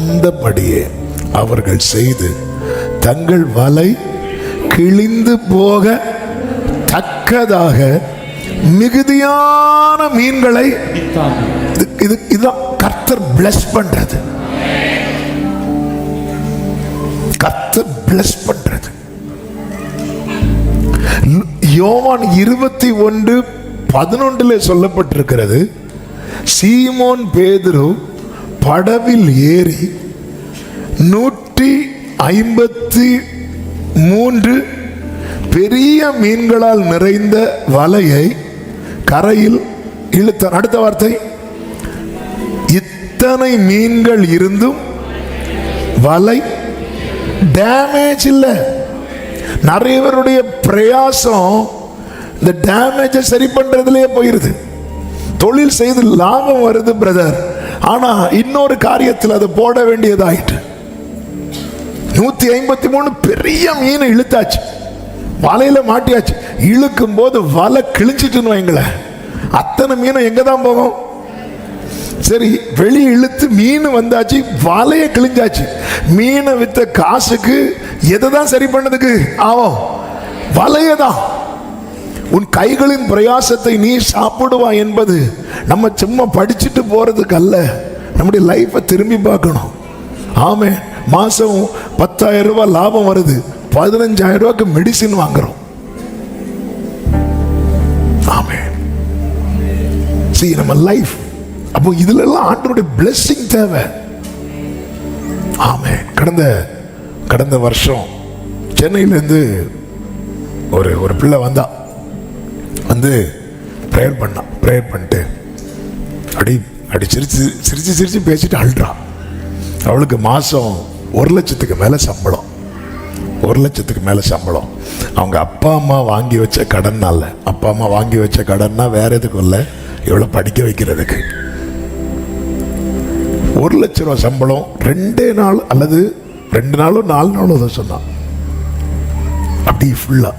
சொந்தபடியே அவர்கள் செய்து தங்கள் வலை கிழிந்து போக தக்கதாக மிகுதியான மீன்களை இதுதான் கர்த்தர் பிளஸ் பண்றது. கர்த்தர் பிளஸ் பண்றது. யோவான் 21:11 சொல்லப்பட்டிருக்கிறது, சீமோன் பேதுரு படவில் ஏறி 153 பெரிய மீன்களால் நிறைந்த வலையை கரையில் இழுத்தான். அடுத்த வார்த்தை, இத்தனை மீன்கள் இருந்தும் வலை டேமேஜ் இல்லை. நிறைய பேருடைய பிரயாசம் இந்த டேமேஜை சரி பண்றதுலயே போயிருது. தொழில் செய்து லாபம் வருது பிரதர், ஆனா இன்னொரு காரியத்தில் அதை போட வேண்டியதாயிட்டு. 153 பெரிய மீன் இழுத்தாச்சு, வலையில மாட்டியாச்சு. இழுக்கும் போது வலை கிழிச்சிட்டுன்னு வைங்களேன், அத்தனை மீனும் எங்க தான் போகும்? சரி, வெளியே இழுத்து மீன் வந்தாச்சு, வலையை கிழிஞ்சாச்சு. மீனை வித்த காசுக்கு எதை தான் சரி பண்ணதுக்கு ஆகும்? வலையதான். உன் கைகளின் பிரயாசத்தை நீ சாப்பிடுவாய் என்பது நம்ம சும்மா படிச்சுட்டு போறதுக்கு அல்ல, நம்முடைய லைஃபை திரும்பி பார்க்கணும். ஆமே, மாசம் 10,000 ரூபாய் லாபம் வருது, 15,000 ரூபாய்க்கு மெடிசின் வாங்குறோம். ஆமே, see நம்ம லைஃப். அப்போ இதுல எல்லாம் ஆண்டவருடைய blessing தேவை. ஆமே, கடந்த வருஷம் சென்னையிலேருந்து ஒரு பிள்ளை வந்து ப்ரேயர் பண்ணிட்டு அப்படி சிரிச்சு பேசிட்டு அழுறா. அவளுக்கு மாசம் 1 லட்சத்துக்கு மேல சம்பளம். 1 லட்சத்துக்கு மேல சம்பளம். அவங்க அப்பா அம்மா வாங்கி வச்ச கடன்னால, அப்பா அம்மா வாங்கி வச்ச கடன்னா வேற எதுக்கும் இல்லை, இவ்வளவு படிக்க வைக்கிறதுக்கு. 1 லட்சம் ரூபாய் சம்பளம் 2 நாள் அல்லது 2 நாளோ 4 நாளோ தான் சொன்னான். அப்படி ஃபுல்லா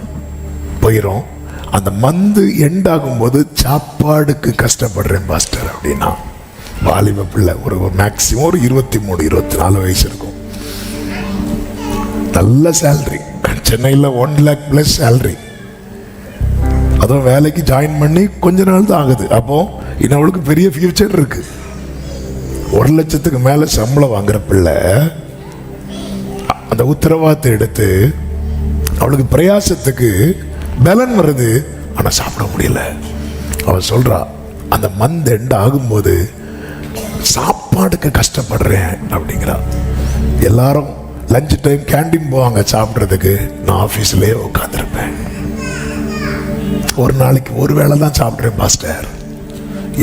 போயிடும். அந்த மந்த் எண்ட் ஆகும்போது சாப்பாடுக்கு கஷ்டப்படுறேன் பாஸ்டர் அப்படின்னா. வாலிப பிள்ளை, ஒரு மேக்சிமம் ஒரு 23-24 வயசு இருக்கும். நல்ல சேலரி, சென்னையில் 1 lakh பிளஸ் சேலரி. அதுவும் வேலைக்கு ஜாயின் பண்ணி கொஞ்ச நாள் தான் ஆகுது. அப்போ இன்னும் அவளுக்கு பெரிய ஃபியூச்சர் இருக்கு. 1 லட்சத்துக்கு மேல சம்பளம் வாங்குற பிள்ளை அந்த உத்தரவாதத்தை எடுத்து அவளுக்கு பிரயாசத்துக்கு பலன் வருது, ஆனா சாப்பிட முடியல. அவ சொல்றா, அந்த மந்த் எண்ட் ஆகும்போது சாப்பாடுக்கு கஷ்டப்படுறேன் அப்படிங்கிறா. எல்லாரும் லஞ்ச் டைம் கேண்டீன் போவாங்க சாப்பிட்றதுக்கு, நான் ஆஃபீஸ்லேயே உட்காந்துருப்பேன். ஒரு நாளைக்கு ஒரு வேளை தான் சாப்பிட்றேன் பாஸ்டர்.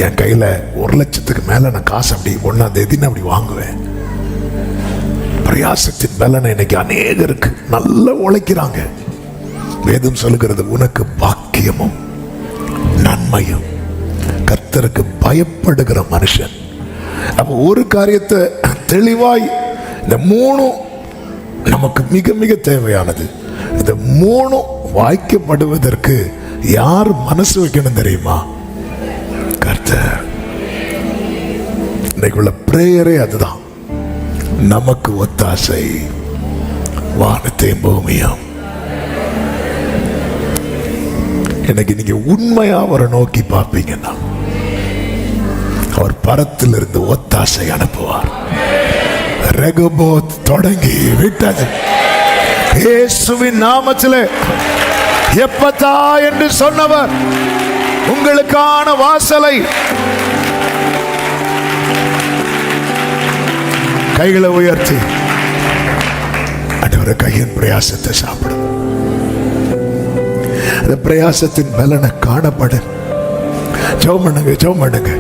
என் கையில் 1 லட்சத்துக்கு மேலே நான் காசு அப்படி 1ஆம் தேதின்னு அப்படி வாங்குவேன். பிரயாசத்தின் பலனை இன்னைக்கு அநேகருக்கு நல்லா உழைக்கிறாங்க. வேதம் சொல்லுகிறது, உனக்கு பாக்கியமும் நன்மையும் கர்த்தருக்கு பயப்படுகிற மனுஷன். அப்போ ஒரு காரியத்தை தெளிவாய், இந்த 3 நமக்கு மிக மிக தேவையானது. இந்த 3 வாய்க்கப்படுவதற்கு யார் மனசு வைக்கணும் தெரியுமா? கர்த்தர். இன்னைக்குள்ள பிரேயரே அதுதான். நமக்கு ஒத்தாசை வானத்தையும் பூமியும். இன்னைக்கு நீங்க உண்மையா அவரை நோக்கி பார்ப்பீங்கன்னா அவர் பரத்திலிருந்து ஒத்தாசை அனுப்புவார். ரெகோபோத் தொடங்கி விட்டது. இயேசுவின் நாமத்திலே எப்பதா என்று சொன்னவர் உங்களுக்கான வாசலை. கைகளை உயர்த்தி ஆண்டவரே, கையின் பிரயாசத்தை சாப்பிடும். அந்த பிரயாசத்தின் பலனை காணப்பட ஜெபம் பண்ணுங்க.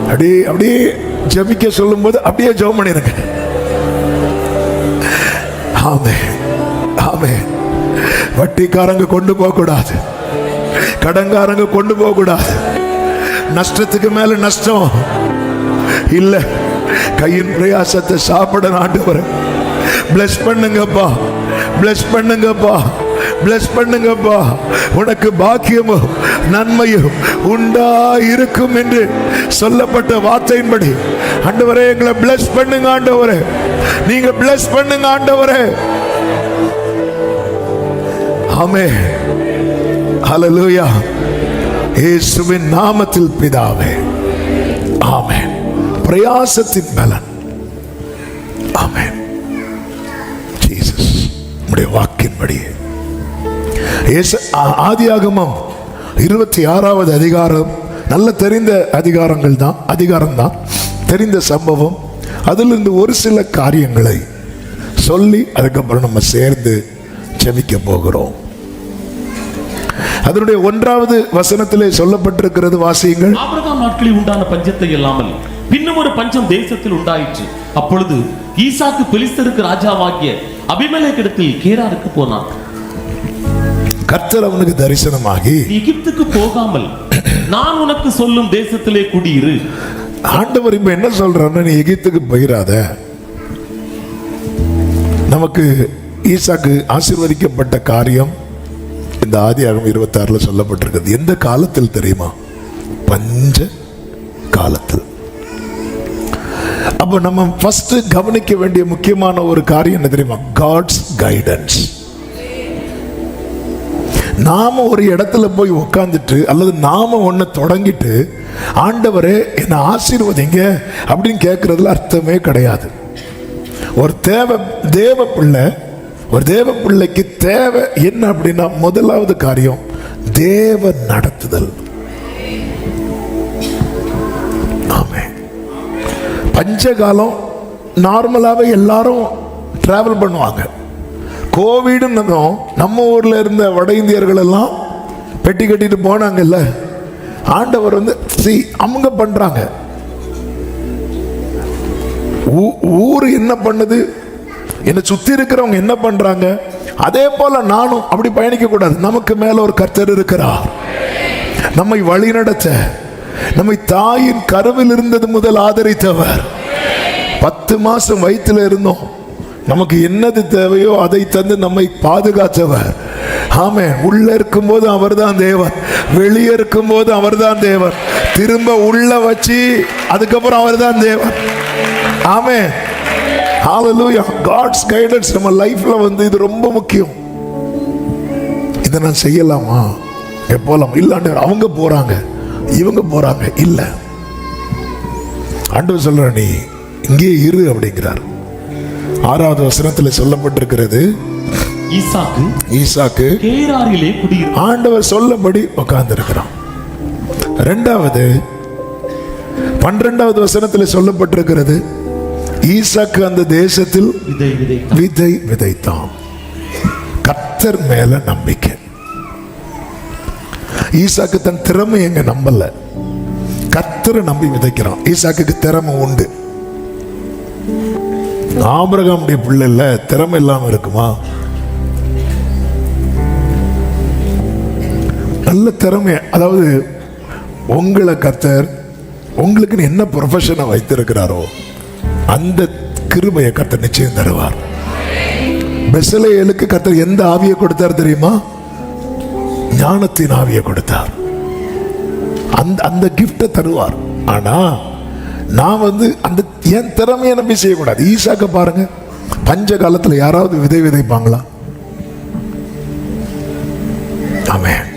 அப்படியே ஜெபிக்க சொல்லும் போது அப்படியே ஜெபம் பண்ணிருங்க. ஆமென். வட்டிக்காரங்க கொண்டு போக கூடாது, கடன்காரங்க கொண்டு போக கூடாது. நஷ்டத்துக்கு மேல நஷ்டம் இல்ல. கையின் பிரயாசத்தை சாப்பிட ஆண்டவரே பிளஸ் பண்ணுங்கப்பா, பிளஸ் பண்ணுங்கப்பா, பிளஸ் பண்ணுங்கப்பா. உனக்கு பாக்கியமும் நன்மையும் உண்டா இருக்கும் என்று சொல்லப்பட்ட வார்த்தையின்படி ஆண்டவரே எங்களை பிளஸ் பண்ணுங்க ஆண்டவரே, நீங்க பிளஸ் பண்ணுங்க ஆண்டவரே. ஆமென். ஹல்லேலூயா. இயேசுவின் நாமத்தில் பிதாவே, ஆமென். பிரயாசத்தின் பலன். ஆமென். ஜீசஸ் உம்முடைய வாக்கின்படி ஆதியாகமம் 26வது அதிகாரம் நல்ல தெரிந்த அதிகாரம் தான், தெரிந்த சம்பவம். அதிலிருந்து ஒரு சில காரியங்களை சொல்லி அதுக்கப்புறம் நம்ம சேர்ந்து ஜெபிக்க போகிறோம். அதனுடைய 1வது வசனத்திலே சொல்லப்பட்டிருக்கிறது, வாசியுங்கள். ஆபிரகாம் நாட்களில் உண்டான பஞ்சத்தை இல்லாமல் பின்னும் ஒரு பஞ்சம் தேசத்தில் உண்டாயிற்று. அப்பொழுது ஈசாக்கு பெலிஸ்தருக்கு ராஜாவாகிய அபிமெலேக்கிடத்தில் கேராருக்கு போனான். கர்த்தர் அவனுக்கு தரிசனமாகி, எகிப்துக்கு போகாமல் நான் உனக்கு சொல்லும் தேசத்திலே குடியிரு. ஆண்டவர் இப்ப என்ன சொல்றாருன்னா, நீ எகிப்துக்கு போயிராத. நமக்கு ஈசாக்கு ஆசீர்வதிக்கப்பட்ட காரியம் இந்த ஆதியாகமம் 26ல சொல்லப்பட்டிருக்கிறது. எந்த காலத்தில் தெரியுமா? பஞ்ச காலத்தில். அப்ப நம்ம ஃபர்ஸ்ட் கவனிக்க வேண்டிய முக்கியமான ஒரு காரியம் என்ன தெரியுமா? God's guidance. நாம ஒரு இடத்துல போய் உட்கார்ந்துட்டு அல்லது நாம ஒண்ணு தொடங்கிட்டு ஆண்டவரே என்னை ஆசீர்வதிங்க அப்படின்னு கேட்கறதுல அர்த்தமே கிடையாது. ஒரு தேவ பிள்ளைக்கு தேவை என்ன அப்படின்னா, முதலாவது காரியம் தேவ நடத்துதல். ஆமென். பஞ்சகாலம் நார்மலாவே எல்லாரும் டிராவல் பண்ணுவாங்க. கோவிட்னதும் நம்ம ஊர்ல இருந்த வட இந்தியர்கள் எல்லாம் பெட்டி கட்டிட்டு போனாங்கல்ல. ஆண்டவர் அவங்க பண்றாங்க. ஊரு என்ன பண்ணுது, என்னை சுத்தி இருக்கிறவங்க என்ன பண்றாங்க, அதே போல நானும் அப்படி பயணிக்க கூடாது. நமக்கு மேல ஒரு கர்த்தர் இருக்கிறார், நம்மை வழி நடத்த, நம்மை தாயின் கருவில் இருந்தது முதல் ஆதரித்தவர். 10 மாசம் வயிற்றுல இருந்தோம், நமக்கு என்னது தேவையோ அதை தந்து நம்மை பாதுகாத்தவர். ஆமென். உள்ள இருக்கும் போது அவர்தான் தேவன், வெளியே இருக்கும் போது அவர்தான் தேவன், திரும்ப உள்ள வச்சு அதுக்கப்புறம் அவர்தான் தேவன். ஆமென். ஹalleluya. காட்ஸ் கைடன்ஸ் நம்ம லைஃப்ல இது ரொம்ப முக்கியம். இதை நான் செய்யலாமா, போலாம் இல்ல, அவங்க போறாங்க இவங்க போறாங்க இல்ல, ஆண்டவர் சொல்ற நீ இங்கே இரு அப்படிங்கிறார். 6வது வசனத்தில் சொல்லப்பட்டிருக்கிறது, ஈசாக்கு கேராரிலே குடியிரு. ஆண்டவர் சொல்லபடி உட்கார்ந்து இருக்கிறான். 2வது 12வது வசனத்தில் சொல்லப்பட்டிருக்கிறது, ஈசாக்கு அந்த தேசத்தில் விதை விதைத்தான். கர்த்தர் மேல நம்பிக்கை. ஈசாக்கு தன் திறமை எங்க நம்பல, கர்த்தரை நம்பி விதைக்கிறான். ஈசாக்கு திறமை உண்டு. ஆபிரகாமுடைய பிள்ளை இல்ல, திறமை இல்லாம இருக்குமா? நல்ல திறமை. அதாவது உங்களை கர்த்தர் உங்களுக்கு என்ன ப்ரொஃபஷனை வைத்திருக்கிறாரோ அந்த கிருபையை கர்த்தர் நிச்சயம் தருவார். பெசலேலுக்கு கர்த்தர் எந்த ஆவியை கொடுத்தார் தெரியுமா? ஞானத்தின் ஆவியை கொடுத்தார். அந்த கிஃப்டை தருவார். ஆனா நான் அந்த என் திறமையை நம்பி செய்யக்கூடாது. ஈசாக்க பாருங்க, பஞ்ச காலத்துல யாராவது விதை விதைப்பாங்களா? ஆமென்.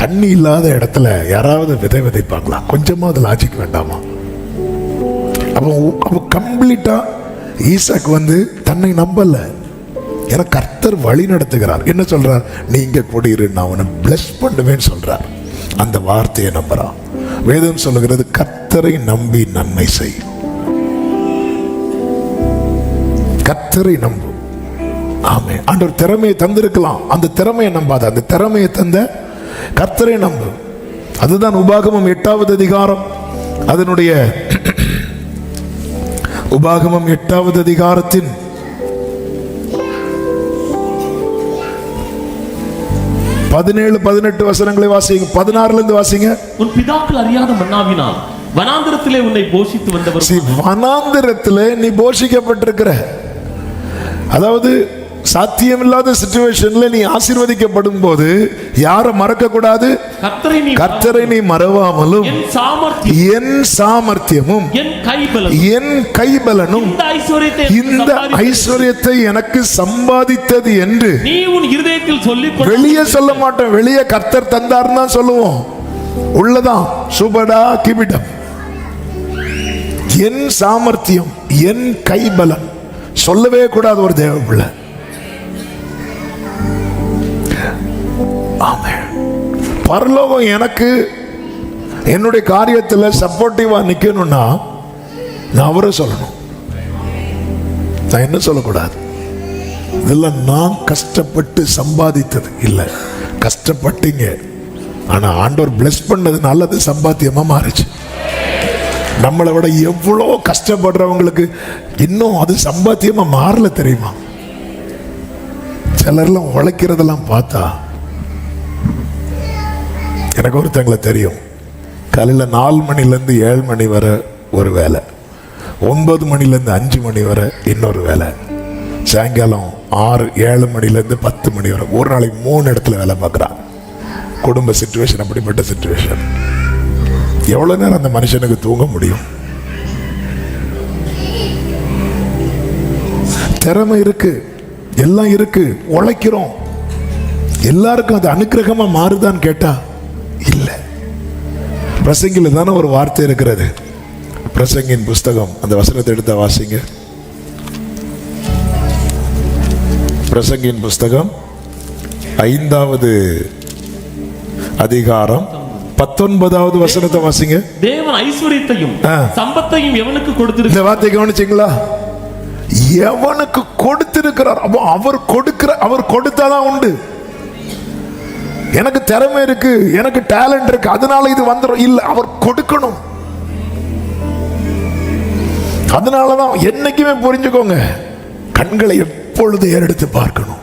தண்ணி இல்லாத இடத்துல யாராவது விதை விதைப்பாங்களா? கொஞ்சமா அது லாஜிக் வேண்டாமா? அப்போ கம்ப்ளீட்டா ஈசாக்கு தன்னை நம்பல. ஏன்னா கர்த்தர் வழி நடத்துகிறார். என்ன சொல்றார்? நீங்க குடியிரு, நான் உன்னை பிளஸ் பண்ணுவேன்னு சொல்றார். அந்த வார்த்தையை நம்புறான். வேதம் சொல்லுகிறது, கர்த்தரை நம்பி நன்மை செய். கர்த்தரை நம்பு. ஆமே. ஆண்டவர் திறமையை தந்திருக்கலாம், அந்த திறமையை நம்பாத. அந்த திறமையை தந்த கர்த்தரை நம்பு. அதுதான் உபாகமம் 8வது அதிகாரம். அதனுடைய உபாகமம் 8வது அதிகாரத்தின் 17-18 வசனங்களை வாசிங்க. 16ல இருந்து வாசிங்க. உன் பிதாக்கள் அறியாத மன்னாவினால் வனாந்திரத்திலே உன்னை போஷித்து வந்தவர். வனாந்திரத்திலே நீ போஷிக்கப்பட்டிருக்கிற. அதாவது சாத்தியமில்லாத சிச்சுவேஷன்ல நீ ஆசீர்வதிக்கப்படும் போது யாரை மறக்க கூடாது? கர்த்தரை நீ மறவாமலும் என் சாமர்த்தியமும் என் கைபலனும் இந்த ஐஸ்வர்யத்தை எனக்கு சம்பாதித்தது என்று நீ உன் இருதயத்தில் சொல்லி வெளியே சொல்ல மாட்டோம். வெளியே கர்த்தர் தந்தார் தான் சொல்லுவோம். உள்ளதான் சுபடா கிபிடம். என் சாமர்த்தியம் என் கைபலன் சொல்லவே கூடாது ஒரு தேவ பிள்ளை. பரலோகம் எனக்கு என்னுடைய காரியத்தில் சப்போர்ட்டிவா நிக்கணும்னா நான் அவரை சொல்லணும். நான் என்ன சொல்லக்கூடாது? இதெல்லாம் நான் கஷ்டப்பட்டு சம்பாதித்தது இல்லை. கஷ்டப்பட்டீங்க, ஆனா ஆண்டவர் பிளஸ் பண்ணதுனால அது சம்பாத்தியமா மாறிச்சு. நம்மளை விட எவ்வளோ கஷ்டப்படுறவங்களுக்கு இன்னும் அது சம்பாத்தியமா மாறல தெரியுமா? சிலர்லாம் உழைக்கிறதெல்லாம் பார்த்தா எனக்கு ஒருத்தங்களை தெரியும். காலையில் 4 மணிலேருந்து 7 மணி வரை ஒரு வேலை, 9 மணிலேருந்து 5 மணி வரை இன்னொரு வேலை, சாயங்காலம் 7 மணிலேருந்து 10 மணி வரை. ஒரு நாளைக்கு 3 இடத்துல வேலை பார்க்குறான். குடும்ப சிச்சுவேஷன் அப்படிப்பட்ட சிச்சுவேஷன். எவ்வளோ நேரம் அந்த மனுஷனுக்கு தூங்க முடியும்? திறமை இருக்கு, எல்லாம் இருக்கு, உழைக்கிறோம். எல்லாருக்கும் அது அனுக்கிரகமா மாறுதான்னு கேட்டா இல்லை. பிரசங்கில தானே ஒரு வார்த்தை இருக்கிறது. பிரசங்கின் புஸ்தகம் அந்த வசனத்தை எடுத்த வாசிங்க. பிரசங்கின் புஸ்தகம் 5வது அதிகாரம் 19வது வசனத்தை வாசிங்க. தேவன் ஐஸ்வரியத்தையும் சம்பத்தையும் எவனுக்கு கொடுத்திருக்கிறார்? இந்த வார்த்தை கவனிச்சீங்களா? எவனுக்கு கொடுத்திருக்கிறார். அவர் கொடுத்தாதான் உண்டு. எனக்கு திறமை இருக்கு, எனக்கு டேலண்ட் இருக்கு, அதனால இது வந்துடும் இல்ல. அவர் கொடுக்கணும். அதனாலதான் என்னைக்குமே புரிஞ்சுக்கோங்க, கண்களை எப்பொழுது ஏறெடுத்து பார்க்கணும்.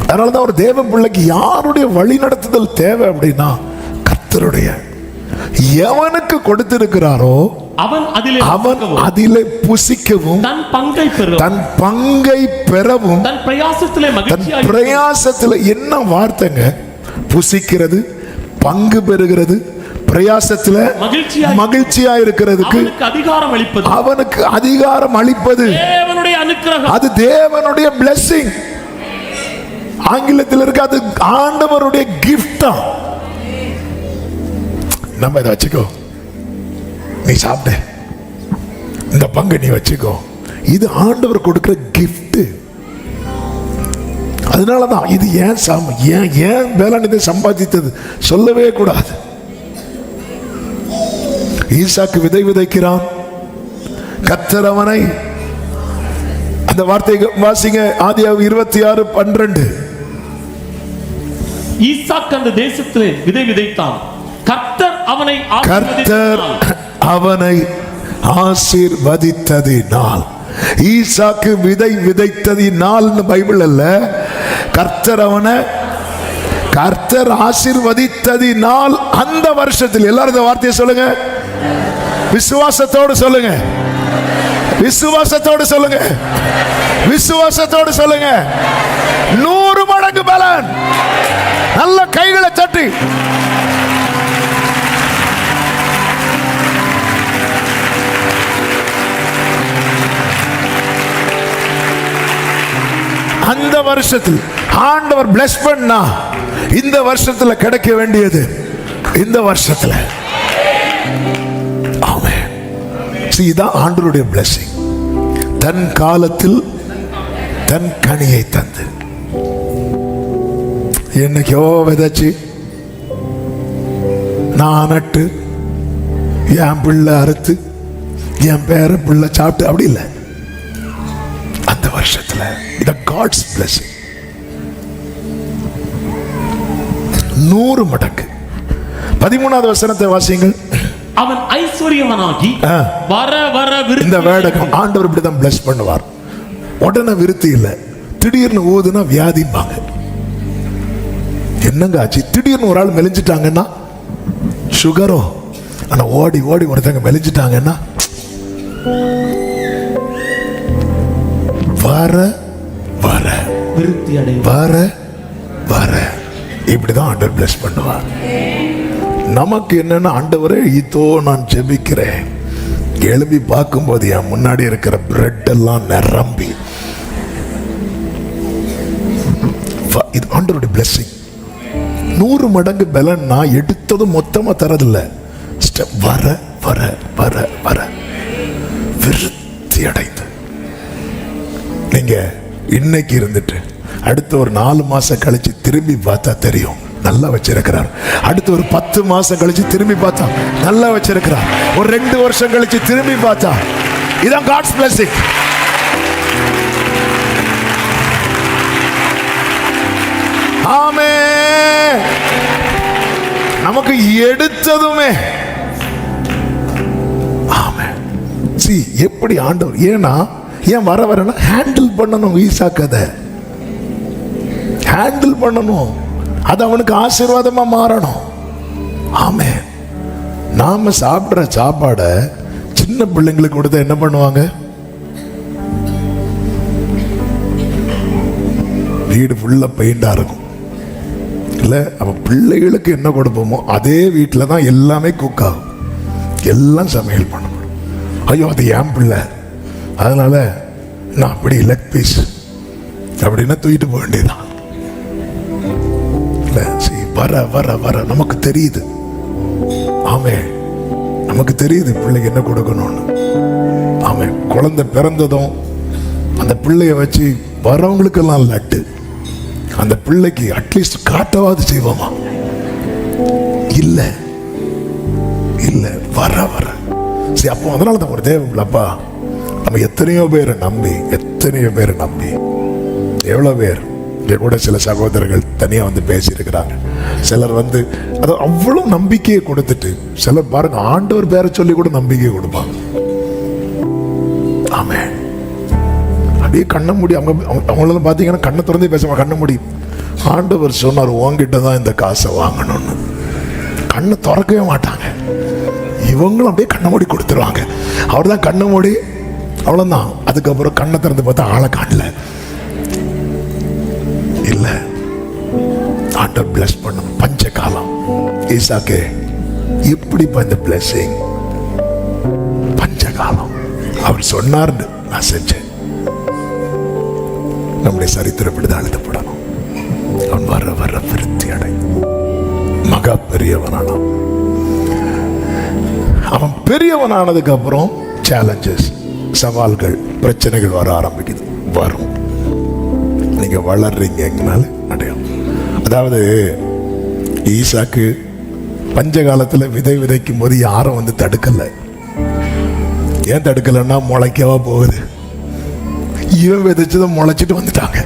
அதனாலதான் ஒரு தேவ பிள்ளைக்கு யாருடைய வழி நடத்துதல் தேவை அப்படின்னா கர்த்தருடைய. எவனுக்கு கொடுத்திருக்கிறாரோ அவன் அதிலே புசிக்கவும் தன் பங்கை பெறவும் தன் பிரயாசத்திலே என்ன வார்த்தைங்க? புசிக்கிறது, பங்கு பெறுகிறது, பிரயாசத்துல மகிழ்ச்சியா இருக்கிறதுக்கு அவனுக்கு அதிகாரம் அளிப்பது அது தேவனுடைய blessing. ஆங்கிலத்தில் இருக்கு, அது ஆண்டவருடைய gift. நம்ம இதை வச்சுக்கோ, நீ சாப்பிட்ட இந்த பங்கு நீ வச்சுக்கோ, இது ஆண்டவர் கொடுக்கிற gift. அதனாலதான் இது ஏன் வேளாண் இதை சம்பாதித்தது சொல்லவே கூடாது. ஈசாக்கு விதை விதைக்கிறான், கர்த்தர் அவனை, அந்த வார்த்தை வாசிங்க, ஆதியாகமம் 26:12. ஈசாக்கு அந்த தேசத்திலே விதை விதைத்தான், கர்த்தர் அவனை ஆசீர்வதித்ததினால். ஈசாக்கு விதை விதைத்ததினால் பைபிள் அல்ல, கர்த்தர் ஆசீர்வதித்ததினால் அந்த வருஷத்தில். எல்லாரும் இந்த வார்த்தையை சொல்லுங்க, விசுவாசத்தோடு சொல்லுங்க, விசுவாசத்தோடு சொல்லுங்க, விசுவாசத்தோடு சொல்லுங்க. 100 மடங்கு பலன். நல்ல கைகளை தட்டி அந்த வருஷத்தில் ஆண்டவர் bless பண்ணா, இந்த வருஷத்துல கிடைக்க வேண்டியது இந்த வருஷத்துல. ஆமென். இதுதான் ஆண்டவருடைய blessing. தன் காலத்தில் தன் கனியை தந்து. என்னைக்கோ விதைச்சு நான் நட்டு என் பிள்ளை அறுத்து என் பேர பிள்ளை சாப்பிட்டு அப்படி இல்லை. அந்த வருஷத்துல இது காட்ஸ் blessing. 100 மடங்கு. 13வது வசனத்தை வாசியுங்கள். அவன் ஐஸ்வரியவனாகி வர வர விருத்தி. இந்த வேடகம் ஆண்டவர் இப்படிதான் bless பண்ணுவார். உடனே விருத்தி இல்ல, திடீர்னு ஊதுனா வியாதிப்பாங்க. என்னங்க ஆச்சு? திடீர்னு ஒரு ஆள் மெலிஞ்சிட்டாங்கன்னா சுகரோ, ஆனா ஓடி ஓடி ஒருத்தங்க மெலிஞ்சிட்டாங்கன்னா வர வர விருத்தி அடைவார். வர வர இப்படிதான் ஆண்டவர் பிளஸ் பண்ணுவார். நமக்கு என்னன்னா, ஆண்டவரே இதோ நான் ஜெபிக்கிறேன், எழுப்பி பார்க்கும்போது என் முன்னாடி இருக்கிற பிரெட் எல்லாம் நிரம்பி, இது ஆண்டவருடைய பிளெஸிங். 100 மடங்கு பலன் நான் எடுத்ததும் மொத்தமா தரதில்ல, வர வர வர வர விருத்தி அடைந்து. நீங்க இன்னைக்கு இருந்துட்டு அடுத்த ஒரு 4 மாசம் கழிச்சு திரும்பி பார்த்தா தெரியும் நல்லா வச்சிருக்கிறார். அடுத்த ஒரு 10 மாசம் கழிச்சு திரும்பி பார்த்தா நல்லா வச்சிருக்கிறார். ஒரு 2 வருஷம் கழிச்சு திரும்பி பார்த்தா இதான் காட்ஸ் பிளெஸிங். ஆமென். நமக்கு எடுத்ததுமே ஆமென். see எப்படி ஆண்டவர், ஏன்னா ஏன் வர வரனா ஹேண்டில் பண்ணணும். ஈசாக்கதை ஹேண்டில் பண்ணணும், அது அவனுக்கு ஆசீர்வாதமா மாறணும். ஆமென். நாம சாப்பிடுற சாப்பாடை சின்ன பிள்ளைங்களுக்கு கொடுத்தா என்ன பண்ணுவாங்க? வீடு ஃபுல்லா பெயிண்டா இருக்கும் இல்ல? அப்ப பிள்ளைகளுக்கு என்ன கொடுப்போமோ அதே வீட்டில் தான் எல்லாமே குக் ஆகும், எல்லாம் சமையல் பண்ணணும். ஐயோ அது ஏன் பிள்ளை, அதனால நான் அப்படி லெக் பீஸ் அப்படின்னா தூக்கிட்டு போக வேண்டியதான். வர வர வர நமக்கு தெரியுது. ஆமே, நமக்கு தெரியுது பிள்ளைக்கு என்ன கொடுக்கணும்னு. ஆமே, குழந்தை பிறந்ததும் அந்த பிள்ளைய வச்சு வரவங்களுக்கெல்லாம் லட்டு, அந்த பிள்ளைக்கு அட்லீஸ்ட் காட்டவாது செய்வோமா? இல்ல இல்ல, வர வர சரி. அப்போ அதனால தான் ஒரு தேவைப்பா, நம்ம எத்தனையோ பேரை நம்பி எவ்வளவு பேர் இங்கே கூட சில சகோதரர்கள் தனியாக வந்து பேசியிருக்கிறாங்க. சிலர் வந்து அது அவ்வளோ நம்பிக்கையை கொடுத்துட்டு, சிலர் பாருங்க ஆண்டவர் பேரை சொல்லி கூட நம்பிக்கையை கொடுப்பாங்க. ஆமே, அப்படியே கண்ணை மூடி அவங்களெல்லாம் பார்த்தீங்கன்னா கண்ணை திறந்தே பேசுவாங்க. கண்ணை மூடி ஆண்டவர் சொன்னார் உங்ககிட்ட தான் இந்த காசை வாங்கணும்னு. கண்ணை திறக்கவே மாட்டாங்க. இவங்களும் அப்படியே கண்ணை மூடி கொடுத்துருவாங்க. அவர் தான் கண்ணை மூடி அவ்வளோதான். அதுக்கப்புறம் கண்ணை திறந்து பார்த்தா ஆளை காணல. இல்ல, ஆண்டவர் பிளஸ் பண்ணும். பஞ்ச காலம் ஈசாக்கே எப்படி இந்த பிளஸிங் பஞ்ச காலம் அவர் சொன்னார்னு நான் செஞ்சேன். நம்முடைய சரித்திரம் இப்படிதான் எழுதப்படணும். அவன் வர வர விருத்தி அடை மகா பெரியவனானான். அவன் பெரியவனானதுக்கு அப்புறம் சேலஞ்சஸ், சவால்கள், பிரச்சனைகள் வர ஆரம்பிக்குது. வரும். நீங்க வளர்றீங்கனால அடையும். அதாவது ஈசாக்கு பஞ்ச காலத்துல விதை விதைக்கும் போது யாரும் வந்து தடுக்கல. ஏன் தடுக்கலன்னா முளைக்கவா போகுது. இவன் விதைச்சதும் முளைச்சிட்டு வந்துட்டாங்க.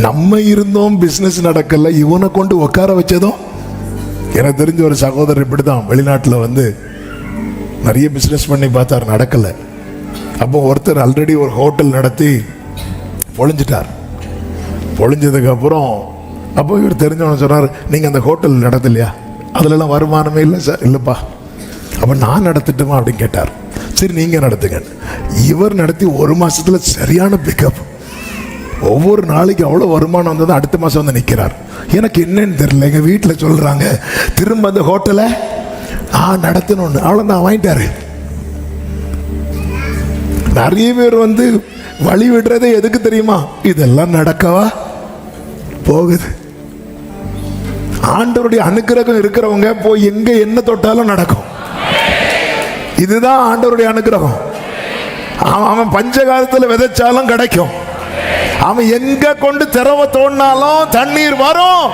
நம்ம இருந்தோம், பிசினஸ் நடக்கல, இவனை கொண்டு உட்கார வச்சதும். எனக்கு தெரிஞ்ச ஒரு சகோதரர் இப்படிதான் வெளிநாட்டுல வந்து நிறைய பிசினஸ் பண்ணி பார்த்தார், நடக்கல. அப்போ ஒருத்தர் ஆல்ரெடி ஒரு ஹோட்டல் நடத்தி பொழிஞ்சிட்டார். பொழிஞ்சதுக்கு அப்புறம் அப்போ இவர் தெரிஞ்சவன சொன்னார், நீங்க அந்த ஹோட்டல் நடத்தலையா, அதுலலாம் வருமானமே இல்லை சார். இல்லப்பா, அப்ப நான் நடத்திட்டுமா அப்படின்னு கேட்டார். சரி நீங்க நடத்துங்க. இவர் நடத்தி 1 மாசத்துல சரியான பிக்கப். ஒவ்வொரு நாளைக்கு அவ்வளவு வருமானம் வந்தது. அடுத்த மாசம் வந்து நிக்கிறார். எனக்கு என்னன்னு தெரியல, எங்க வீட்டில் சொல்றாங்க திரும்ப அந்த ஹோட்டலை நடத்தணும்னு. அவ்வளவு நான் வாங்கிட்டாரு. நிறைய பேர் வந்து வழி விடுறதே எதுக்கு தெரியுமா? இதெல்லாம் நடக்கவா போகுது. ஆண்டவருடைய அனுக்கிரகம் இருக்கிறவங்க போய் எங்க என்ன தொட்டாலும் நடக்கும். இதுதான் ஆண்டவருடைய அனுக்கிரகம். அவன் பஞ்சகாலத்துல விதைச்சாலும் கிடைக்கும். அவன் எங்க கொண்டு திறவ தோண்டினாலும் தண்ணீர் வரும்.